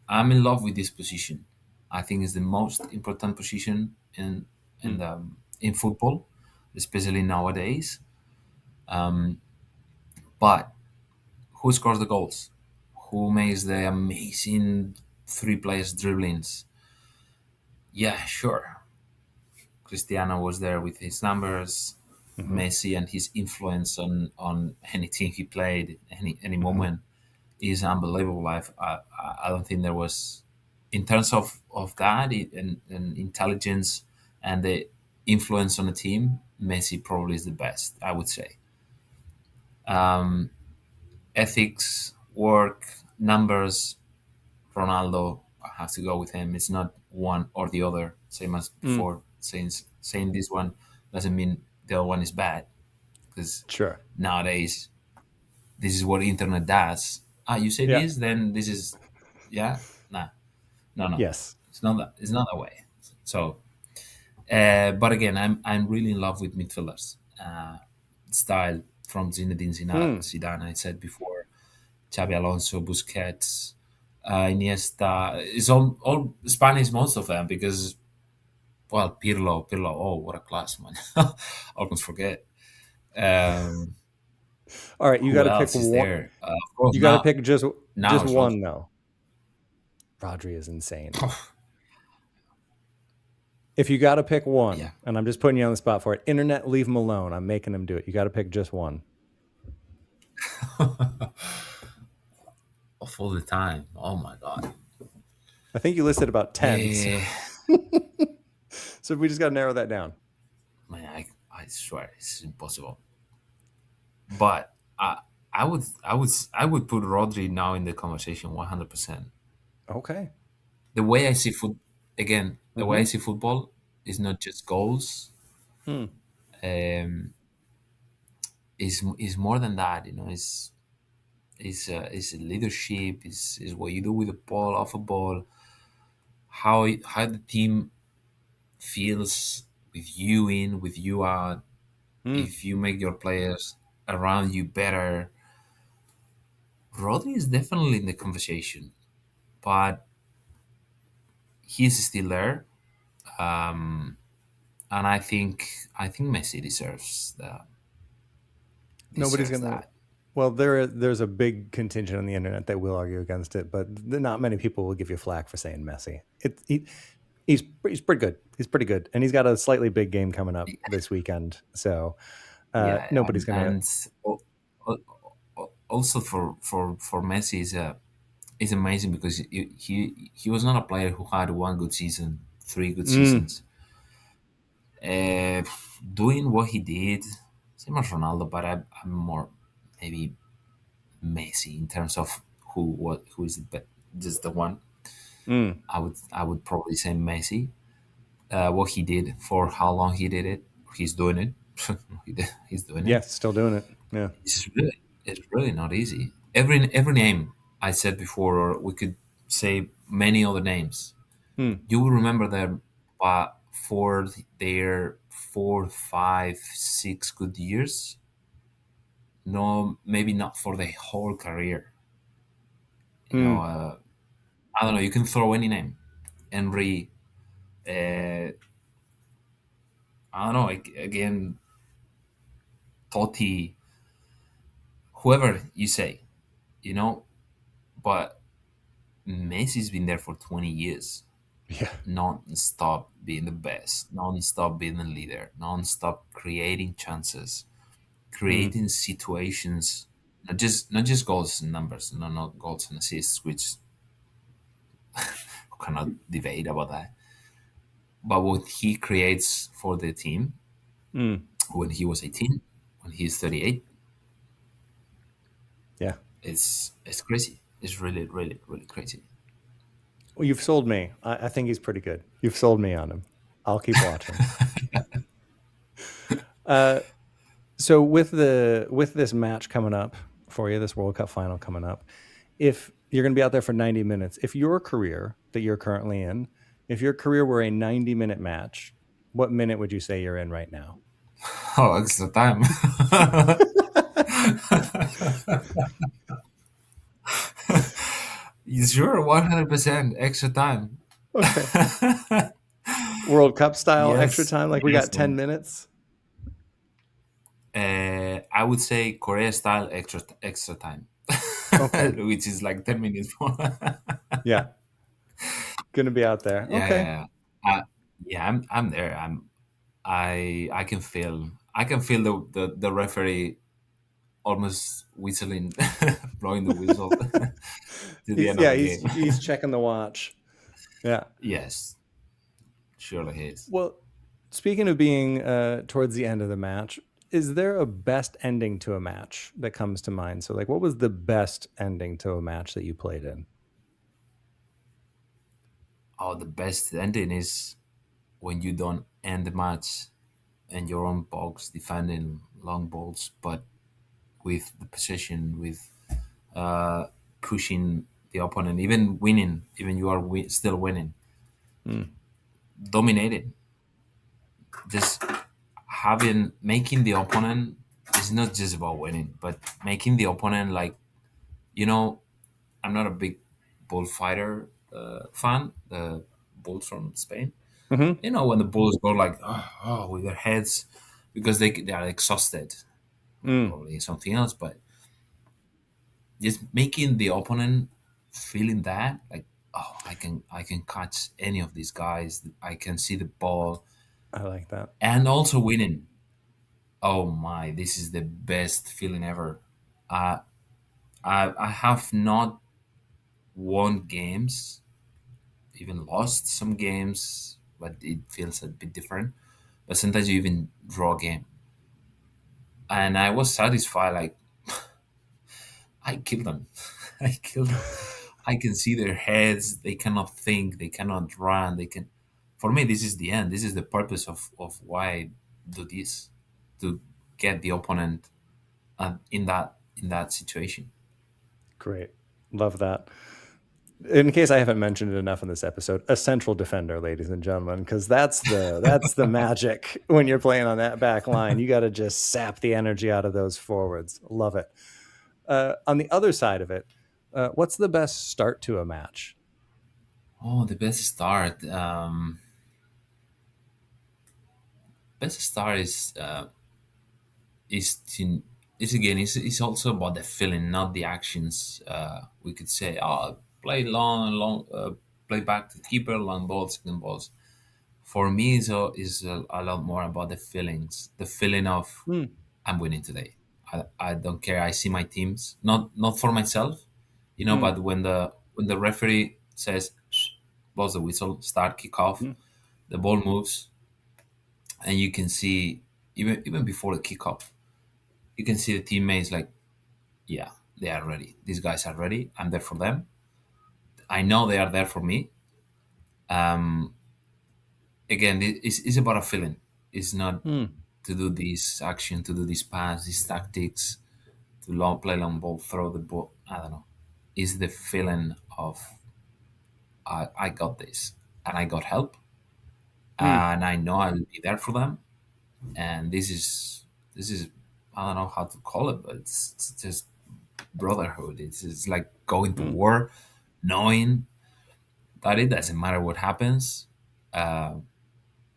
I'm in love with this position. I think it's the most important position in Mm. the in football, especially nowadays. But who scores the goals? Who makes the amazing three players dribblings? Yeah, sure. Cristiano was there with his numbers. Mm-hmm. Messi and his influence on any team he played, any Mm-hmm. moment is unbelievable. I don't think there was. in terms of that and intelligence and the influence on the team, Messi probably is the best, I would say. Ethics, work, numbers, Ronaldo, I have to go with him. It's not one or the other, same as Mm, before. Saying this one doesn't mean the other one is bad, because sure. nowadays this is what internet does. Ah, you say Yeah. this, then this is, yeah, nah, no, Yes. it's not that. It's not that way. So, but again, I'm really in love with midfielders. Style from Zinedine Mm. Zidane. I said before, Xabi Alonso, Busquets, Iniesta. It's all Spanish, most of them, because well, Pirlo. Oh, what a class, man! Almost forget. Um, All right, you got who to pick else is one. there? Of course, You got to now pick just it's Rodri. one though. Rodri is insane. If you got to pick Yeah, one, and I'm just putting you on the spot for it, internet, leave him alone. I'm making him do it. You got to pick just one. of all the time. Oh my god. I think you listed about 10. So, Eh, so we just got to narrow that down. man, I swear it's impossible. But I would put Rodri now in the conversation 100%. Okay. The way I see foot again, the way I Mm-hmm. see football is not just goals. Hmm. Um, is more than that. You know, is leadership. Is what you do with the ball, off a ball. How the team feels with you in, with you out. Hmm. If you make your players around you better, Rodri is definitely in the conversation, but he's still there. Um, and I think Messi Nobody's deserves gonna. that. Well, there's a big contingent on the internet that will argue against it, but not many people will give you flack for saying Messi. He's pretty good. He's pretty good, and he's got a slightly big game coming up this weekend. So Yeah, nobody's gonna. also for Messi is amazing because he was not a player who had one good season, three good Mm, seasons. Uh, Doing what he did, same as Ronaldo, but I'm more maybe Messi in terms of who is just the one. mm, I would probably say Messi. What he did, for how long he did it, he's doing it. He's doing it. yeah, still doing it. Yeah. It's really not easy. Every name I said before, or we could say many other names. Mm, You will remember them, but for their 4, 5, 6 good years. No, maybe not for the whole career. You know, mm. I don't know. You can throw any name, Henry. Uh, I don't know. Again, Totti, whoever you say, you know. But Messi's been there for 20 years, Yeah. non-stop being the best, non-stop being the leader, non-stop creating chances, Mm, creating situations, not just goals and numbers, no, not goals and assists, which we cannot debate about that. But what he creates for the team mm. when he was 18, when he's 38, Yeah. it's crazy. It's really, really, really crazy. Well, you've sold me. I think he's pretty good. You've sold me on him. I'll keep watching. Uh, so with this match coming up for you, this World Cup final coming up, if you're going to be out there for 90 minutes, if your career that you're currently in, if your career were a 90-minute match, what minute would you say you're in right now? Oh, extra time. You sure? 100% extra time. Okay. World Cup style extra Yes, time, like we yes. got 10 minutes. I would say Korea style extra time, Okay. which is like 10 minutes more. Yeah. Going to be out there. Yeah, Okay. yeah, yeah. Yeah, I'm there. I can feel the referee almost whistling, blowing the whistle to the He's end of yeah, the he's game. he's checking the watch. Yeah. Yes, surely is. Well, speaking of being towards the end of the match, is there a best ending to a match that comes to mind? So, like, what was the best ending to a match that you played in? Oh, the best ending is when you don't end the match in your own box defending long balls, but with the possession, with uh, pushing the opponent, even winning, even you are still winning, Mm. dominating, just having making the opponent is not just about winning, but making the opponent like you know. I'm not a big bullfighter fan. The bulls from Spain, Hmm. you know, when the bulls go like with their heads because they are exhausted, Mm. probably something else, but just making the opponent feeling that like I can catch any of these guys. I can see the ball I like that. and also winning. Oh my, this is the best feeling ever. Uh, I have not won games, even lost some games, but it feels a bit different. But sometimes you even draw a game, and I was satisfied. Like I killed them. I killed them. I can see their heads. They cannot think. They cannot run. They can. For me, this is the end. This is the purpose of why I do this, to get the opponent in that situation. Great. Love that. In case I haven't mentioned it enough in this episode, a central defender, ladies and gentlemen, because that's the magic when you're playing on that back line. You got to just sap the energy out of those forwards. Love it. On the other side of it, what's the best start to a match? Oh, the best start. Best start is to is again it's also about the feeling, not the actions. We could say, oh, play long, play back to the keeper, long balls, second balls. For me, is a lot more about the feelings, the feeling of Hmm. I'm winning today. I don't care. I see my teams, not for myself, Hmm. but when the referee says, blows the whistle, start kick off, Hmm. the ball moves, and you can see even before the kickoff, you can see the teammates like, yeah, they are ready. These guys are ready. I'm there for them. I know they are there for me. Um, Again, it's about a feeling. It's not Hmm. to do this action, to do this pass, these tactics, to play long ball, throw the ball. I don't know. It's the feeling of I got this, and I got help, Hmm. and I know I'll be there for them. And this is I don't know how to call it, but it's just brotherhood. It's like going to Hmm. war, knowing that it doesn't matter what happens. Uh,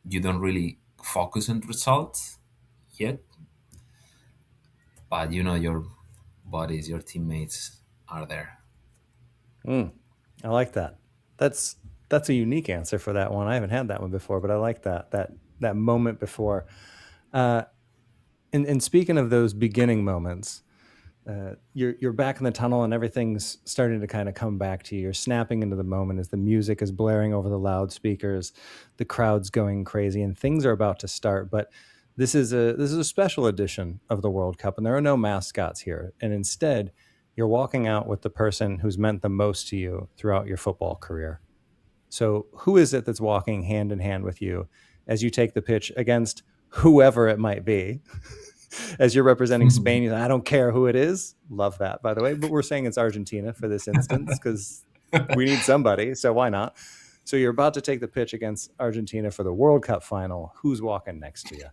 you don't really focus on results yet, but your buddies, your teammates are there. Hmm. I like that. That's that's a unique answer for that one. I haven't had that one before, but I like that moment before. Uh, and speaking of those beginning moments, you're back in the tunnel and everything's starting to kind of come back to you. You're snapping into the moment as the music is blaring over the loudspeakers, the crowd's going crazy, and things are about to start. But this is a special edition of the World Cup, and there are no mascots here. And instead, you're walking out with the person who's meant the most to you throughout your football career. So, who is it that's walking hand in hand with you as you take the pitch against whoever it might be? As you're representing Spain, I don't care who it is. Love that, by the way. But we're saying it's Argentina for this instance because we need somebody. So why not? So you're about to take the pitch against Argentina for the World Cup final. Who's walking next to you?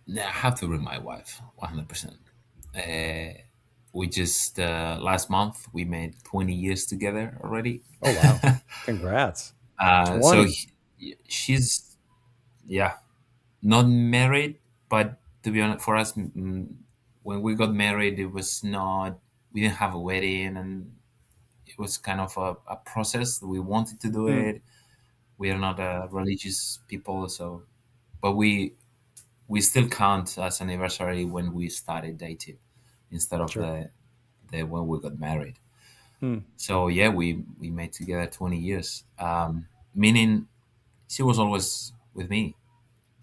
Nah, I have to bring my wife, 100%. We just last month we made 20 years together already. Oh, wow. Congrats. So 20. she's, yeah, not married, but to be honest, for us, when we got married, it was not. We didn't have a wedding, and it was kind of a process. We wanted to do Hmm, it. We are not religious people, so but we still count as anniversary when we started dating instead of sure. the when we got married. Hmm, So yeah, we made together 20 years. meaning she was always with me.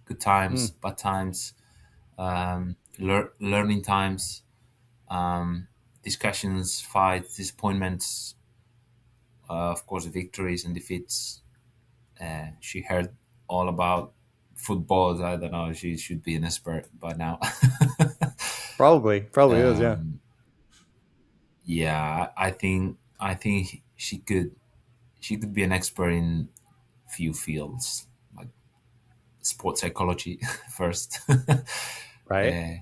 Good times, Mm. bad times, learning times, um, discussions, fights, disappointments, of course, victories and defeats. She heard all about football. I don't know. She should be an expert by now. Probably is. Yeah. um, yeah, I think she could be an expert in few fields, like sports psychology first. Right.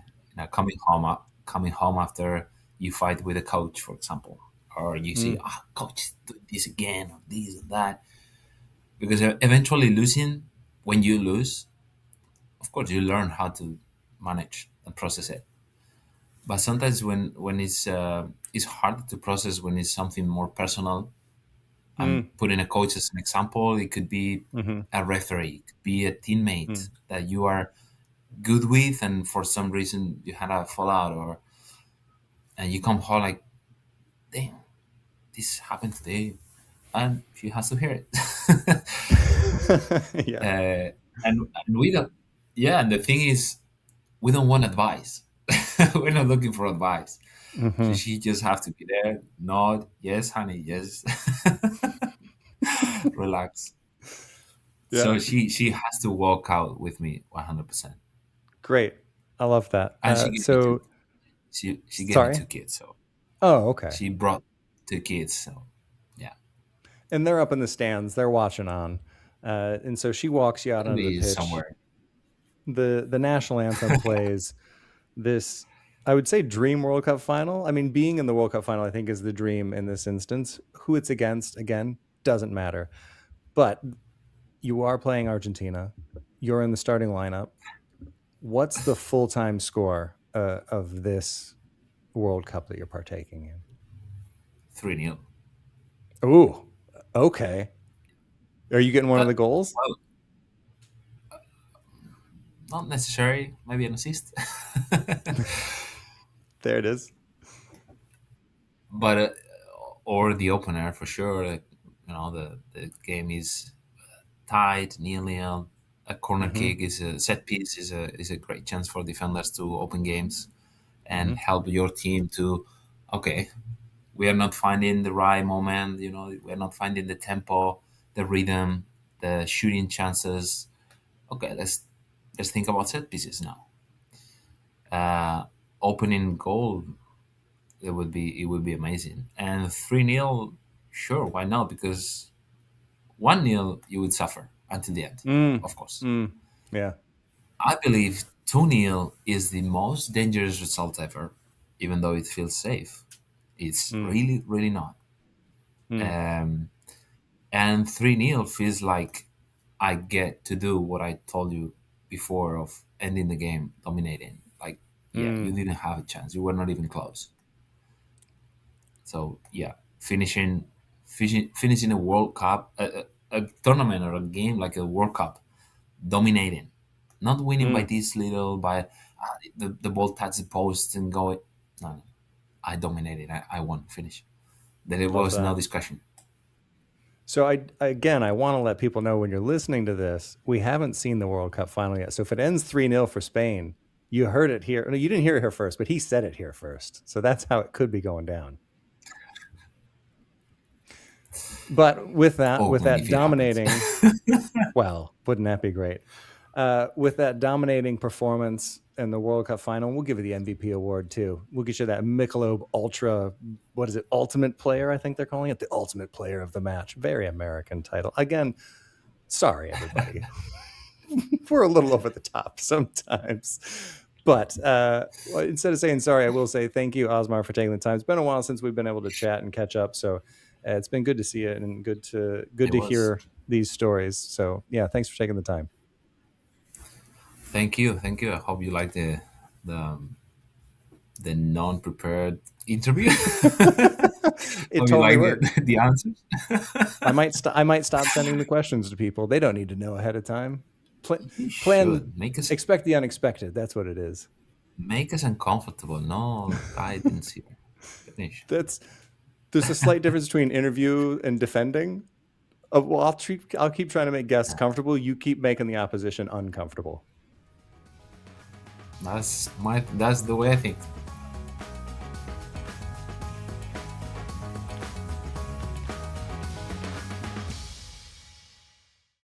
Coming home after you fight with a coach, for example, or you see, Mm. coach, do this again, or this and that. Because eventually losing, when you lose, of course you learn how to manage and process it. But sometimes when it's hard to process when it's something more personal. I'm Mm. putting a coach as an example. It could be Mm-hmm. a referee, it could be a teammate Mm. that you are good with, and for some reason you had a fallout, or and you come home like, damn, this happened today, and she has to hear it. Yeah. And we don't. Yeah, and the thing is, we don't want advice. We're not looking for advice. So Mm-hmm. she just have to be there, nod, yes, honey, yes, relax. Yeah. So she has to walk out with me 100%, Great. I love that. and she gave me two. So She gave me sorry. two kids, so Oh, okay. she brought two kids. So yeah, And they're up in the stands. They're watching on. And so she walks you out it'll onto the be pitch. somewhere. The national anthem plays. This, I would say, dream World Cup final. I mean, being in the World Cup final, I think, is the dream in this instance. Who it's against, again, doesn't matter. But you are playing Argentina. You're in the starting lineup. What's the full time score of this World Cup that you're partaking in? 3-0. Ooh, okay. Are you getting one of Uh, the goals? well, not necessary. Maybe an assist. There it is. But or the opener for sure. The game is tied, nil-nil. A corner Mm-hmm. kick is a set piece is a great chance for defenders to open games and Mm-hmm. help your team to, okay, we are not finding the right moment. We are not finding the tempo, the rhythm, the shooting chances. Okay, let's think about set pieces now. Uh, Opening goal, it would be amazing. And 3-0, sure, why not? Because 1-0 you would suffer until the end, Mm. of course. Mm. Yeah. I believe 2-0 is the most dangerous result ever, even though it feels safe. It's Mm. really, really not. Mm. Um, and 3-0 feels like I get to do what I told you before of ending the game, dominating. Like, yeah, you Mm. didn't have a chance. You were not even close. So yeah, finishing a World Cup, a tournament or a game like a World Cup, dominating, not winning by Mm. this little, by the ball touch the post and go. No, no, I dominated. I won. Finish. There Love was no that. discussion. So I want to let people know when you're listening to this, we haven't seen the World Cup final yet. So if it ends 3-0 for Spain, you heard it here. No, you didn't hear it here first, but he said it here first. So that's how it could be going down. But with that, Oh, with and that if it happens, dominating, well, wouldn't that be great? With that dominating performance in the World Cup final, we'll give you the MVP award too. We'll get you that Michelob Ultra, what is it, Ultimate Player? I think they're calling it the Ultimate Player of the Match. Very American title. Again, sorry, everybody. We're a little over the top sometimes. But instead of saying sorry, I will say thank you, Osmar, for taking the time. It's been a while since we've been able to chat and catch up. So it's been good to see it and good it to was. hear these stories. So yeah, thanks for taking the time. Thank you, thank you. I hope you like the the non-prepared interview. It Hope you totally like worked. the answers. I might stop sending the questions to people. They don't need to know ahead of time. You Plan should expect the unexpected. That's what it is. make us uncomfortable. No guidance here. Finish. That's There's a slight difference between interview and defending. Well, I'll keep trying to make guests comfortable. You keep making the opposition uncomfortable. That's the way I think.